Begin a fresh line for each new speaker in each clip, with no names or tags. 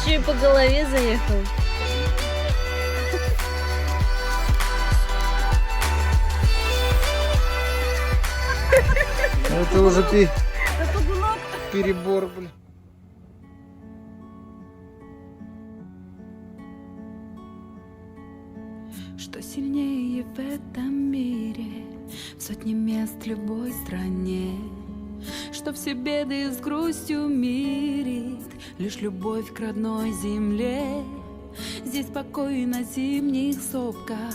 еще и по голове заехал.
Это уже перебор, блин.
Что сильнее в этом мире, в сотне мест в любой стране, что все беды с грустью мирит лишь любовь к родной земле. Здесь покой на зимних сопках,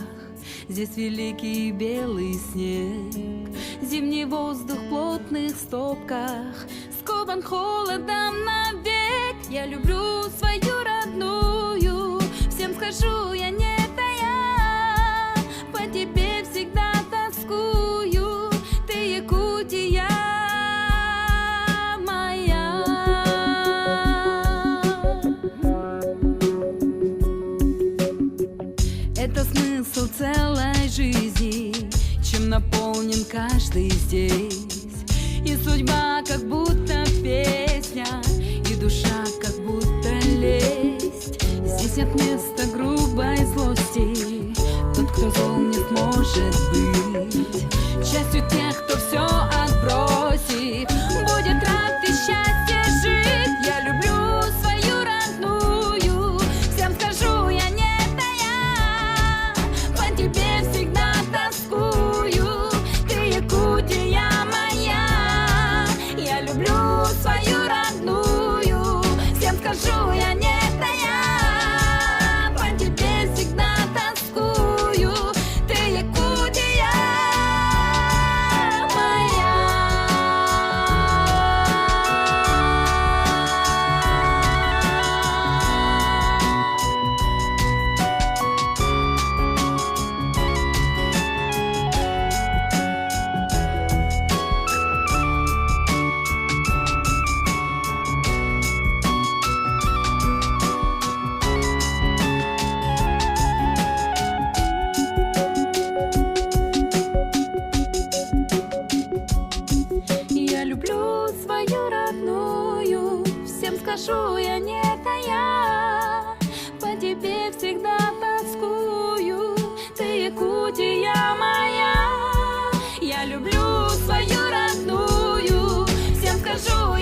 здесь великий белый снег, зимний воздух в плотных стопках скован холодом навек. Я люблю свою родную, всем скажу, я не тая, по тебе всегда тоскую, ты Якутия моя. Это смысл целой жизни, чем наполнен каждый здесь. И судьба как будто песня, и душа как будто лесть. Здесь нет места грубой злости, тот, кто зол, не сможет быть частью тех, кто все отбросит, будет рад и счастье жить. Я люблю свою родную, всем скажу, я не тая, по тебе всегда тоскую, ты Якутия моя. Я люблю свою родную, всем скажу, я не тая, по тебе всегда тоскую, ты Якутия моя. Я люблю свою родную, всем скажу, я не тая, по тебе всегда тоскую, ты Якутия моя. Я люблю свою родную, всем скажу,